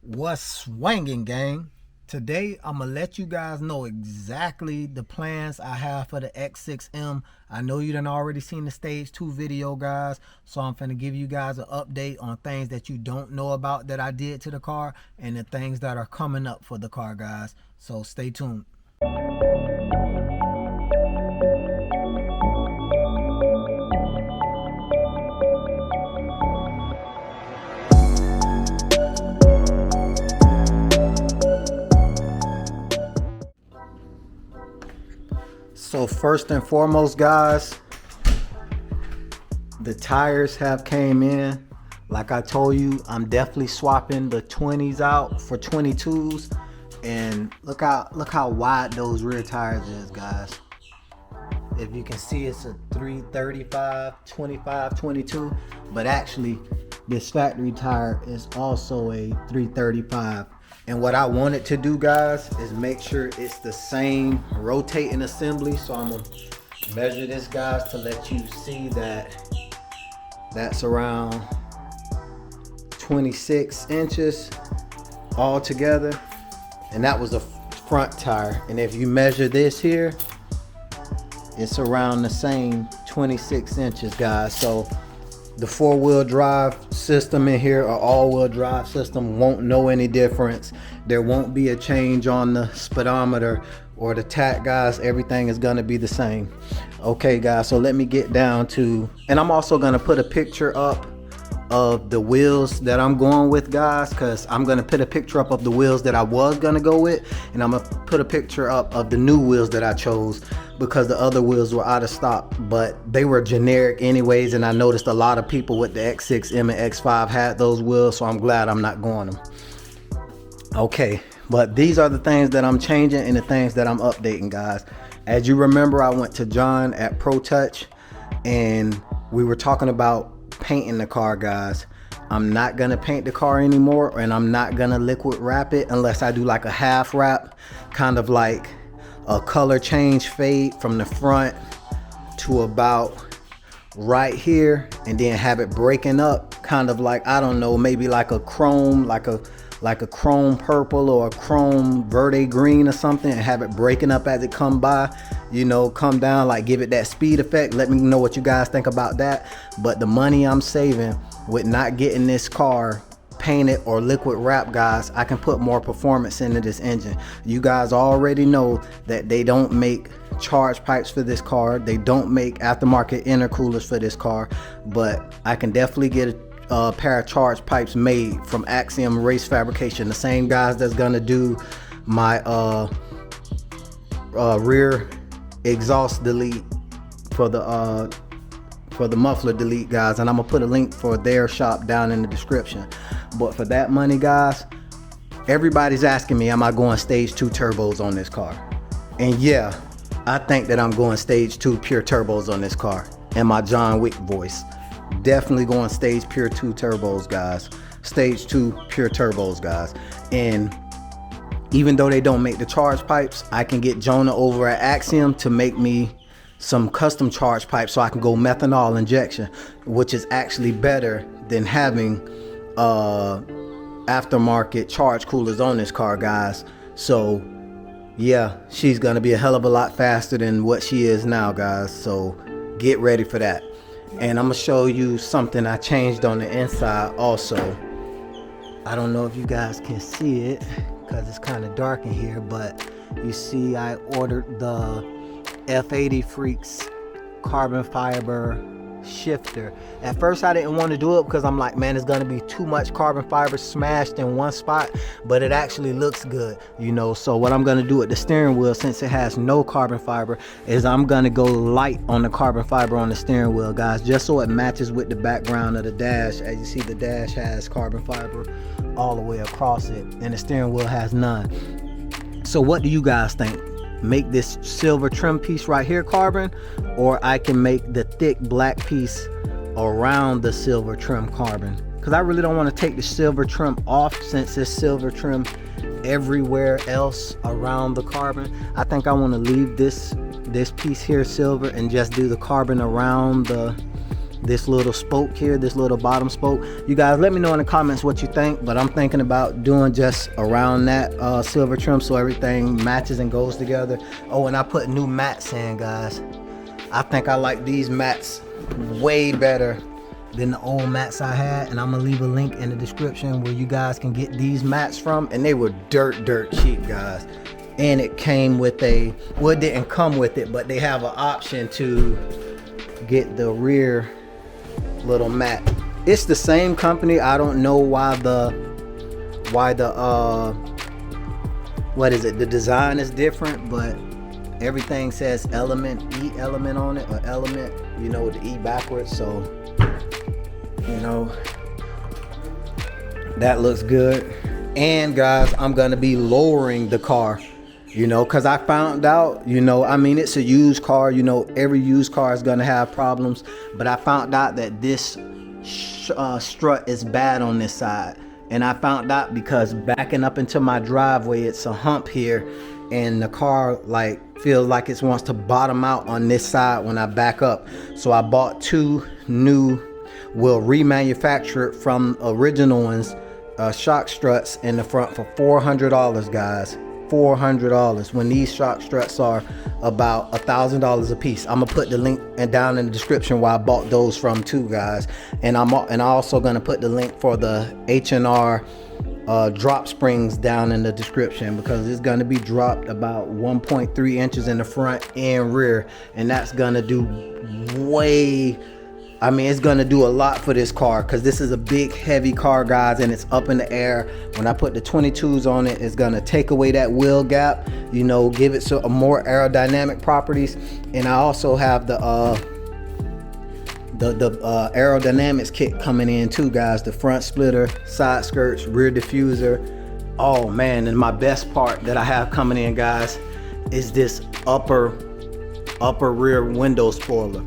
What's swinging, gang? Today I'm gonna let you guys know exactly the plans I have for the X6M. I know you done already seen the stage 2 video, guys, so I'm finna give you guys an update on things that you don't know about that I did to the car and the things that are coming up for the car, guys. So stay tuned. So first and foremost, guys, the tires have came in. Like I told you, I'm definitely swapping the 20s out for 22s. And look how wide those rear tires is, guys. If you can see, it's a 335, 25, 22. But actually, this factory tire is also a 335. And what I wanted to do, guys, is make sure it's the same rotating assembly. So I'm gonna measure this, guys, to let you see that that's around 26 inches all together. And that was a front tire. And if you measure this here, it's around the same 26 inches, guys. So the 4-wheel drive system in here, or all-wheel drive system, won't know any difference. There won't be a change on the speedometer or the tach, guys. Everything is gonna be the same. Okay, guys, so let me get down to, and I'm also gonna put a picture up of the wheels that I'm going with, guys, because I'm gonna put a picture up of the wheels that I was gonna go with, and I'm gonna put a picture up of the new wheels that I chose, because the other wheels were out of stock, but they were generic anyways. And I noticed a lot of people with the X6M and X5 had those wheels, so I'm glad I'm not going them. Okay, but these are the things that I'm changing and the things that I'm updating, guys. As you remember, I went to John at Pro Touch and we were talking about painting the car, guys. I'm not gonna paint the car anymore, and I'm not gonna liquid wrap it unless I do like a half wrap, kind of like a color change fade from the front to about right here, and then have it breaking up, kind of like, I don't know, maybe like a chrome, like a chrome purple or a chrome verde green or something, and have it breaking up as it come by, you know, come down, like give it that speed effect. Let me know what you guys think about that. But the money I'm saving with not getting this car painted or liquid wrap, guys, I can put more performance into this engine. You guys already know that they don't make charge pipes for this car. They don't make aftermarket intercoolers for this car, but I can definitely get a pair of charge pipes made from AXIOM Race Fabrication, the same guys that's gonna do my rear exhaust delete for the muffler delete, guys, and I'm gonna put a link for their shop down in the description. But for that money, guys, everybody's asking me, am I going stage 2 turbos on this car? And yeah, I think that I'm going stage 2 pure turbos on this car in my John Wick voice. Definitely going stage pure 2 turbos, guys. Stage 2 pure turbos, guys. And even though they don't make the charge pipes, I can get Jonah over at AXIOM to make me some custom charge pipes so I can go methanol injection, which is actually better than having aftermarket charge coolers on this car, guys. So yeah, she's gonna be a hell of a lot faster than what she is now, guys. So get ready for that. And I'm gonna show you something I changed on the inside also. I don't know if you guys can see it because it's kind of dark in here, but you see I ordered the F80 Freaks carbon fiber shifter. At first I didn't want to do it because I'm like, man, it's gonna be too much carbon fiber smashed in one spot, but it actually looks good, you know. So what I'm gonna do with the steering wheel, since it has no carbon fiber, is I'm gonna go light on the carbon fiber on the steering wheel, guys, just so it matches with the background of the dash. As you see, the dash has carbon fiber all the way across it and the steering wheel has none. So what do you guys think? Make this silver trim piece right here carbon, or I can make the thick black piece around the silver trim carbon, because I really don't want to take the silver trim off since there's silver trim everywhere else around the carbon. I think I want to leave this piece here silver and just do the carbon around the this little spoke here, this little bottom spoke. You guys let me know in the comments what you think, but I'm thinking about doing just around that silver trim so everything matches and goes together. Oh, and I put new mats in, guys. I think I like these mats way better than the old mats I had, and I'm gonna leave a link in the description where you guys can get these mats from, and they were dirt cheap, guys. And it came with a, well, it didn't come with it, but they have an option to get the rear little mat. It's the same company. I don't know why the what is it, the design is different, but everything says element, E element on it, or element, you know, with the E backwards. So, you know, that looks good. And guys, I'm gonna be lowering the car, you know, because I found out, you know, I mean, it's a used car, you know, every used car is gonna have problems, but I found out that this strut is bad on this side. And I found out because backing up into my driveway, it's a hump here, and the car like feels like it wants to bottom out on this side when I back up. So I bought two new, well, remanufactured from original ones, shock struts in the front for $400, guys. $400 when these shock struts are about $1,000 a piece. I'm gonna put the link down in the description where I bought those from too, guys. And I'm also gonna put the link for the H&R drop springs down in the description, because it's gonna be dropped about 1.3 inches in the front and rear, and that's gonna do way, I mean, it's gonna do a lot for this car, because this is a big heavy car, guys, and it's up in the air. When I put the 22s on it, it's gonna take away that wheel gap, you know, give it some more aerodynamic properties. And I also have the aerodynamics kit coming in too, guys. The front splitter, side skirts, rear diffuser. Oh man, and my best part that I have coming in, guys, is this upper rear window spoiler.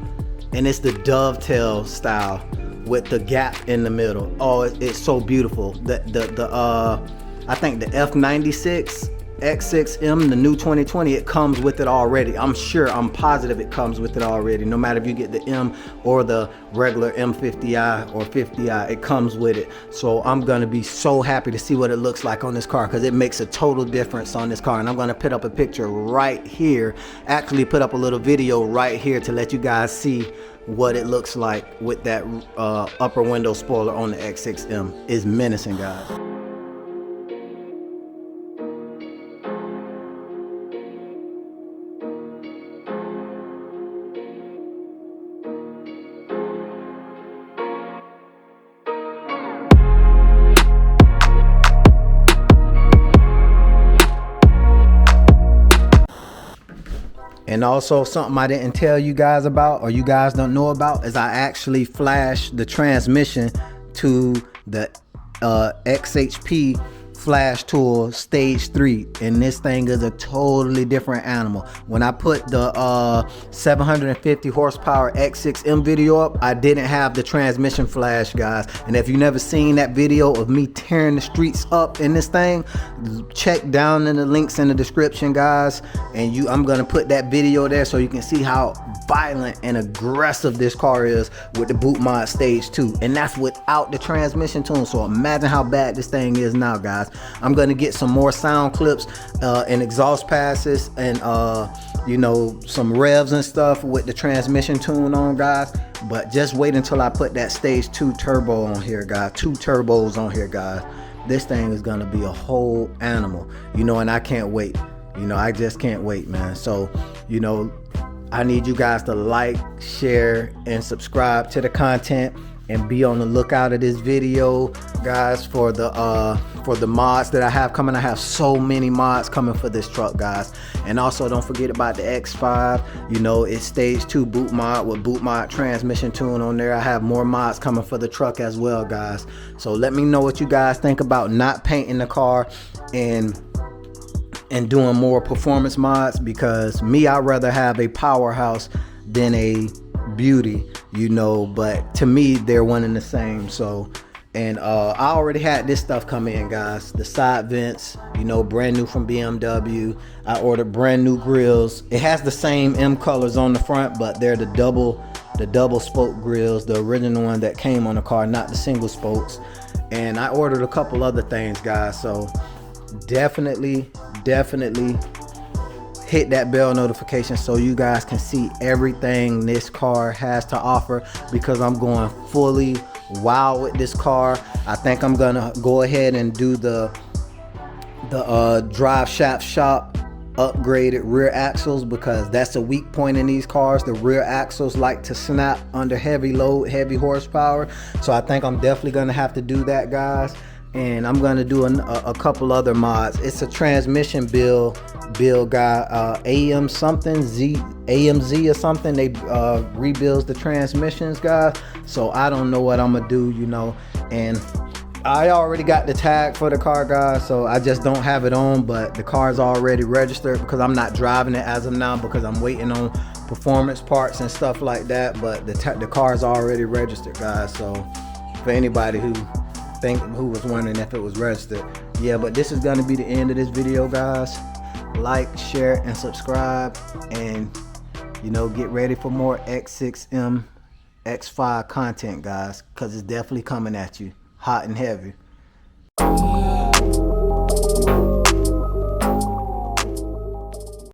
And it's the dovetail style with the gap in the middle. Oh, it's so beautiful. I think the F96 X6M, the new 2020, it comes with it already. I'm positive it comes with it already. No matter if you get the M or the regular M50i or 50i, it comes with it. So I'm gonna be so happy to see what it looks like on this car, because it makes a total difference on this car. And I'm gonna put up a picture right here, actually put up a little video right here to let you guys see what it looks like with that upper window spoiler on the X6M. It's menacing, guys. And also something I didn't tell you guys about, or you guys don't know about, is I actually flashed the transmission to the XHP Flash Tool Stage 3, and this thing is a totally different animal. When I put the 750 horsepower X6M video up, I didn't have the transmission flash, guys. And if you never seen that video of me tearing the streets up in this thing, check down in the links in the description, guys. And I'm gonna put that video there so you can see how violent and aggressive this car is with the boot mod Stage 2, and that's without the transmission tune. So imagine how bad this thing is now, guys. I'm gonna get some more sound clips and exhaust passes and you know, some revs and stuff with the transmission tune on, guys. But just wait until I put that Stage 2 turbo on here, guys. 2 turbos on here, guys. This thing is gonna be a whole animal, you know, and I can't wait. You know, I just can't wait, man. So, you know, I need you guys to like, share, and subscribe to the content, and be on the lookout of this video, guys, for the mods that I have coming. I have so many mods coming for this truck, guys. And also don't forget about the X5. You know, it's Stage 2 boot mod with boot mod transmission tune on there. I have more mods coming for the truck as well, guys. So let me know what you guys think about not painting the car and doing more performance mods, because me, I'd rather have a powerhouse than a beauty, you know. But to me, they're one and the same. So, and I already had this stuff come in, guys. The side vents, you know, brand new from BMW. I ordered brand new grills. It has the same M colors on the front, but they're the double the double spoke grills, the original one that came on the car, not the single spokes. And I ordered a couple other things, guys. So definitely hit that bell notification so you guys can see everything this car has to offer, because I'm going fully wild with this car. I think I'm gonna go ahead and do the drive shaft shop upgraded rear axles, because that's a weak point in these cars. The rear axles like to snap under heavy load, heavy horsepower. So I think I'm definitely gonna have to do that, guys. And I'm gonna do a couple other mods. It's a transmission build guy, AM something AMZ or something. They rebuilds the transmissions, guys. So I don't know what I'm gonna do, you know. And I already got the tag for the car, guys, so I just don't have it on, but the car's already registered, because I'm not driving it as of now, because I'm waiting on performance parts and stuff like that. But the car's already registered, guys. So for anybody who was wondering if it was registered, yeah. But this is going to be the end of this video, guys. Like, share, and subscribe, and you know, get ready for more X6M X5 content, guys, because it's definitely coming at you hot and heavy.